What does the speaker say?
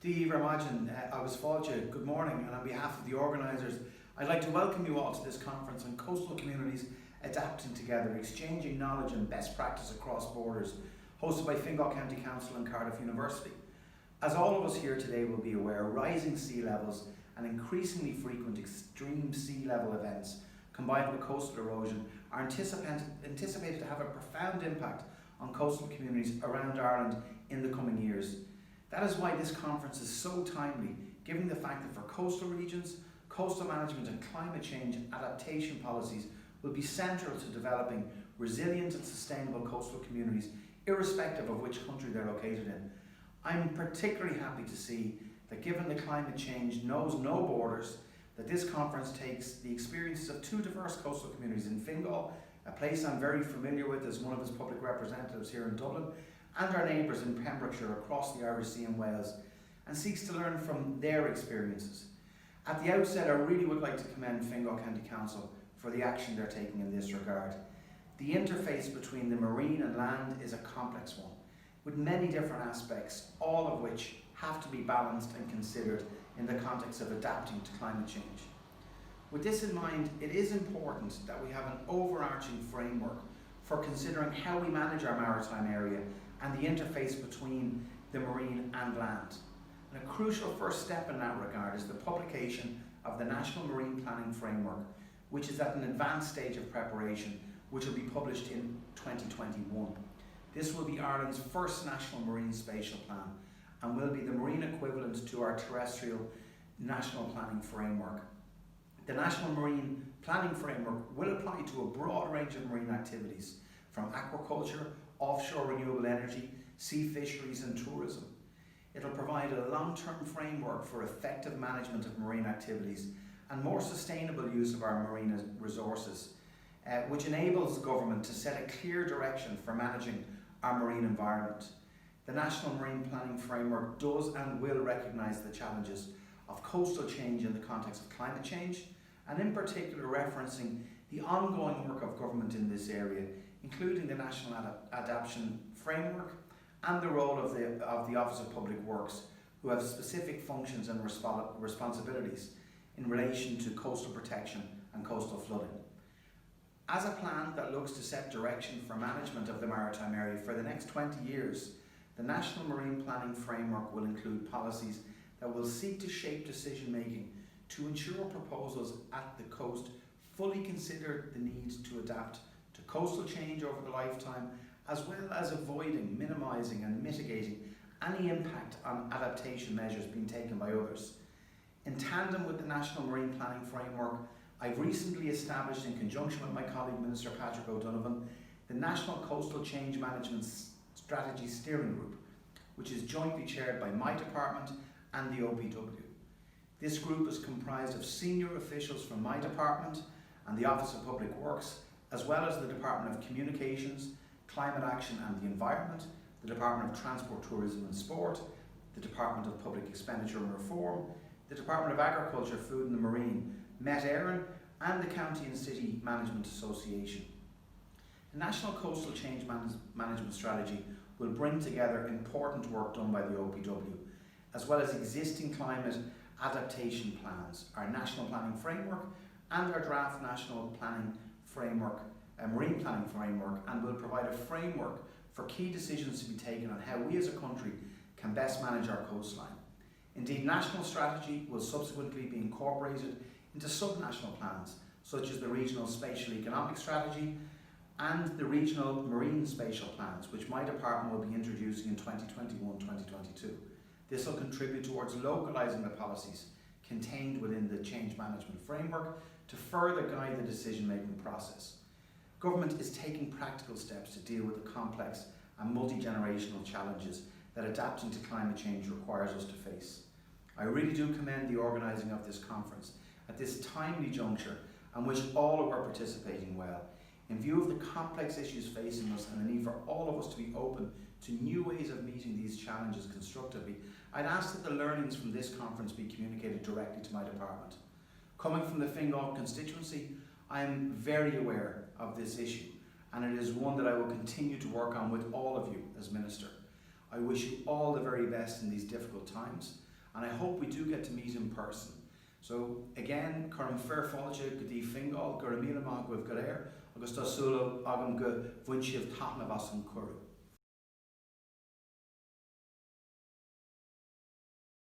Dí Vermagen, agus fáilte, good morning, and on behalf of the organisers, I'd like to welcome you all to this conference on coastal communities adapting together, exchanging knowledge and best practice across borders, hosted by Fingal County Council and Cardiff University. As all of us here today will be aware, rising sea levels and increasingly frequent extreme sea level events combined with coastal erosion are anticipated to have a profound impact on coastal communities around Ireland in the coming years. That is why this conference is so timely, given the fact that for coastal regions, coastal management and climate change adaptation policies will be central to developing resilient and sustainable coastal communities, irrespective of which country they're located in. I'm particularly happy to see that given the climate change knows no borders, that this conference takes the experiences of two diverse coastal communities in Fingal, a place I'm very familiar with as one of its public representatives here in Dublin, and our neighbours in Pembrokeshire across the Irish Sea and Wales, and seeks to learn from their experiences. At the outset, I really would like to commend Fingal County Council for the action they're taking in this regard. The interface between the marine and land is a complex one, with many different aspects, all of which have to be balanced and considered in the context of adapting to climate change. With this in mind, it is important that we have an overarching framework for considering how we manage our maritime area and the interface between the marine and land. And a crucial first step in that regard is the publication of the National Marine Planning Framework, which is at an advanced stage of preparation, which will be published in 2021. This will be Ireland's first national marine spatial plan and will be the marine equivalent to our terrestrial national planning framework. The National Marine Planning Framework will apply to a broad range of marine activities, from aquaculture, offshore renewable energy, sea fisheries and tourism. It will provide a long-term framework for effective management of marine activities and more sustainable use of our marine resources, which enables government to set a clear direction for managing our marine environment. The National Marine Planning Framework does and will recognise the challenges of coastal change in the context of climate change, and in particular referencing the ongoing work of government in this area, including the National Adaptation Framework and the role of the Office of Public Works, who have specific functions and responsibilities in relation to coastal protection and coastal flooding. As a plan that looks to set direction for management of the maritime area for the next 20 years, the National Marine Planning Framework will include policies that will seek to shape decision making to ensure proposals at the coast fully consider the need to adapt to coastal change over the lifetime, as well as avoiding, minimising and mitigating any impact on adaptation measures being taken by others. In tandem with the National Marine Planning Framework, I've recently established, in conjunction with my colleague Minister Patrick O'Donovan, the National Coastal Change Management Strategy Steering Group, which is jointly chaired by my department and the OPW. This group is comprised of senior officials from my department and the Office of Public Works, as well as the Department of Communications, Climate Action and the Environment, the Department of Transport, Tourism and Sport, the Department of Public Expenditure and Reform, the Department of Agriculture, Food and the Marine, Met Éireann and the County and City Management Association. The National Coastal Change Management Strategy will bring together important work done by the OPW, as well as existing climate adaptation plans, our National Planning Framework and our draft National Planning Framework, a Marine Planning Framework, and will provide a framework for key decisions to be taken on how we as a country can best manage our coastline. Indeed, national strategy will subsequently be incorporated into subnational plans, such as the Regional Spatial Economic Strategy and the Regional Marine Spatial Plans, which my department will be introducing in 2021-2022. This will contribute towards localising the policies contained within the change management framework to further guide the decision-making process. Government is taking practical steps to deal with the complex and multi-generational challenges that adapting to climate change requires us to face. I really do commend the organising of this conference at this timely juncture and wish all who are participating well. In view of the complex issues facing us and the need for all of us to be open to new ways of meeting these challenges constructively, I'd ask that the learnings from this conference be communicated directly to my department. Coming from the Fingal constituency, I am very aware of this issue, and it is one that I will continue to work on with all of you as Minister. I wish you all the very best in these difficult times, and I hope we do get to meet in person. So again, Coram fair fáilte go dtí fingal gur míle má goibh go léir agus tá súla agam go bhain siomh taithneamh as an curú.